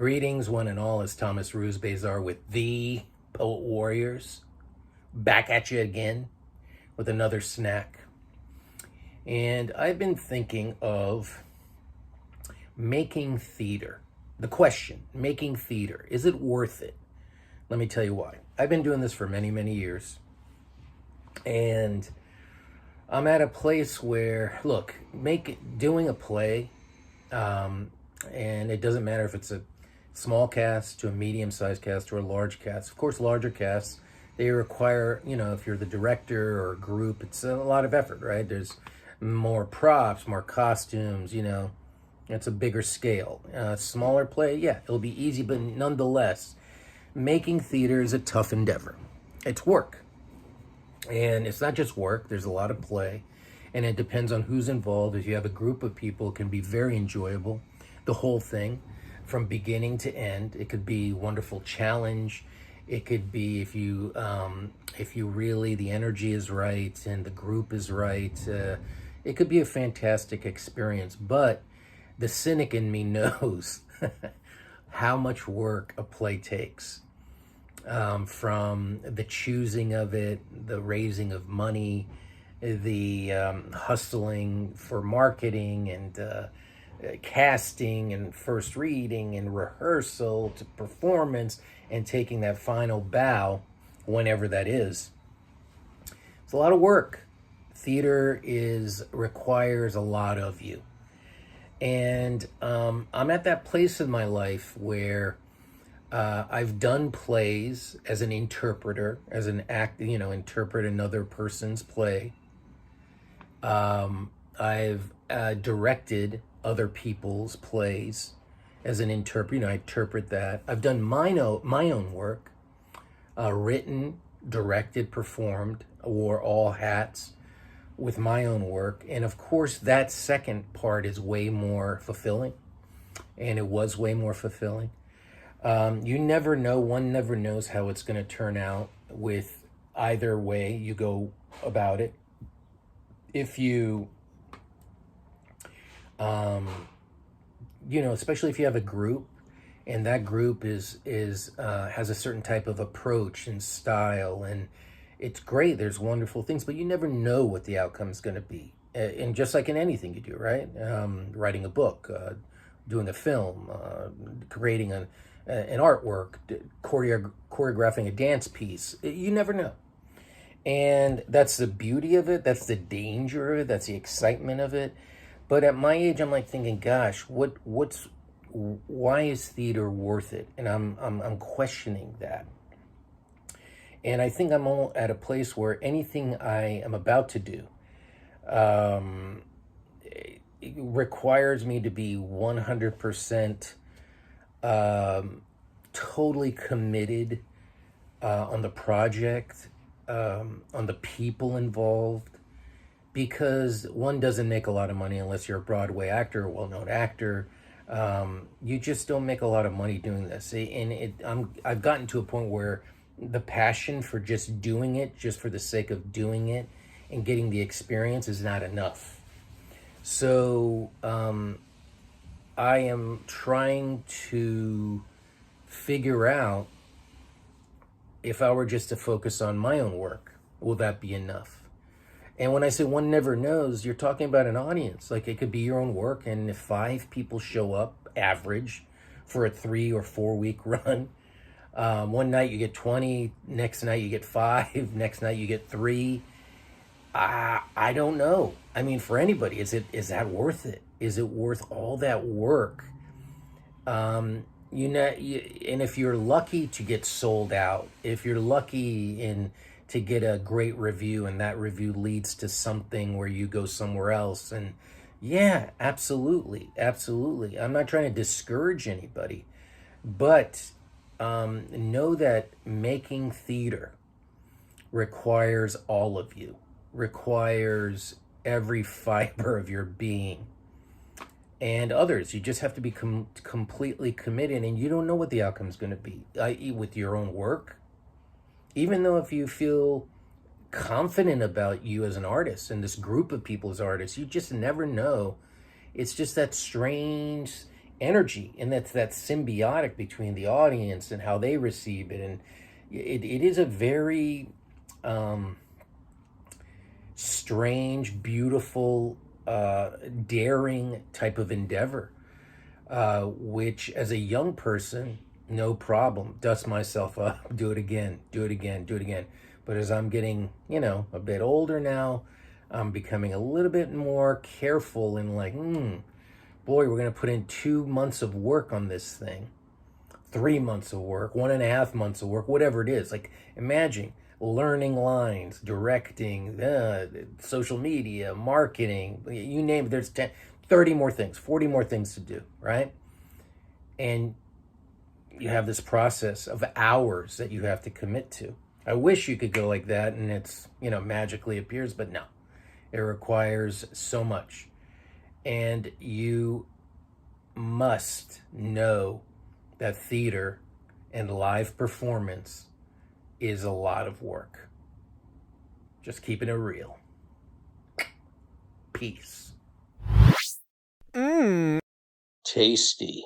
Greetings, one and all, as Thomas Ruse Bezar with the Poet Warriors. Back at you again with another snack. And I've been thinking of making theater. The question, making theater, is it worth it? Let me tell you why. I've been doing this for many, many years. And I'm at a place where, look, doing a play, and it doesn't matter if it's a small cast to a medium-sized cast or a large cast. Of course, larger casts, they require, if you're the director or a group, it's a lot of effort, right? There's more props, more costumes, it's a bigger scale. Smaller play, yeah, it'll be easy, but nonetheless, making theater is a tough endeavor. It's work. And it's not just work, there's a lot of play, and it depends on who's involved. If you have a group of people, it can be very enjoyable, the whole thing, from beginning to end. It could be a wonderful challenge. It could be if you really, the energy is right and the group is right, it could be a fantastic experience. But the cynic in me knows how much work a play takes. From the choosing of it, the raising of money, the hustling for marketing and casting and first reading and rehearsal to performance and taking that final bow, whenever that is. It's a lot of work. Theater requires a lot of you. And I'm at that place in my life where I've done plays as an interpreter, as an interpret another person's play. I've directed other people's plays as an interpreter. I interpret that. I've done my own work, written, directed, performed, wore all hats with my own work. And of course, that second part is way more fulfilling. And it was way more fulfilling. You never know, one never knows how it's going to turn out with either way you go about it. If you, especially if you have a group and that group has a certain type of approach and style, and it's great, there's wonderful things, but you never know what the outcome is going to be. And just like in anything you do, right? Writing a book, doing a film, creating an artwork, choreographing a dance piece. You never know. And that's the beauty of it. That's the danger of it. That's the excitement of it. But at my age, I'm like thinking, gosh, why is theater worth it? And I'm questioning that. And I think I'm all at a place where anything I am about to do it requires me to be 100% totally committed on the project, on the people involved, because one doesn't make a lot of money unless you're a Broadway actor, a well-known actor. You just don't make a lot of money doing this. And I've gotten to a point where the passion for just doing it, just for the sake of doing it and getting the experience, is not enough. So I am trying to figure out, if I were just to focus on my own work, will that be enough? And when I say one never knows, you're talking about an audience. Like, it could be your own work, and if 5 people show up, average, for a 3 or 4 week run, one night you get 20, next night you get 5, next night you get 3. I don't know. I mean, for anybody, is that worth it? Is it worth all that work? And if you're lucky to get sold out, if you're lucky to get a great review, and that review leads to something where you go somewhere else, and yeah, absolutely. I'm not trying to discourage anybody, but know that making theater requires all of you, requires every fiber of your being. And others, you just have to be completely committed, and you don't know what the outcome is going to be, i.e. with your own work. Even though if you feel confident about you as an artist and this group of people as artists, you just never know. It's just that strange energy, and that's that symbiotic between the audience and how they receive it. And it is a very strange, beautiful, daring type of endeavor, which as a young person, no problem, dust myself up, do it again, do it again, do it again. But as I'm getting, a bit older now, I'm becoming a little bit more careful and like, boy, we're going to put in 2 months of work on this thing, 3 months of work, 1.5 months of work, whatever it is. Like, imagine learning lines, directing, social media, marketing, you name it. There's 10, 30 more things, 40 more things to do, right? And you have this process of hours that you have to commit to. I wish you could go like that and it's, magically appears, but no. It requires so much. And you must know that theater and live performance is a lot of work. Just keeping it real. Peace. Mmm. Tasty.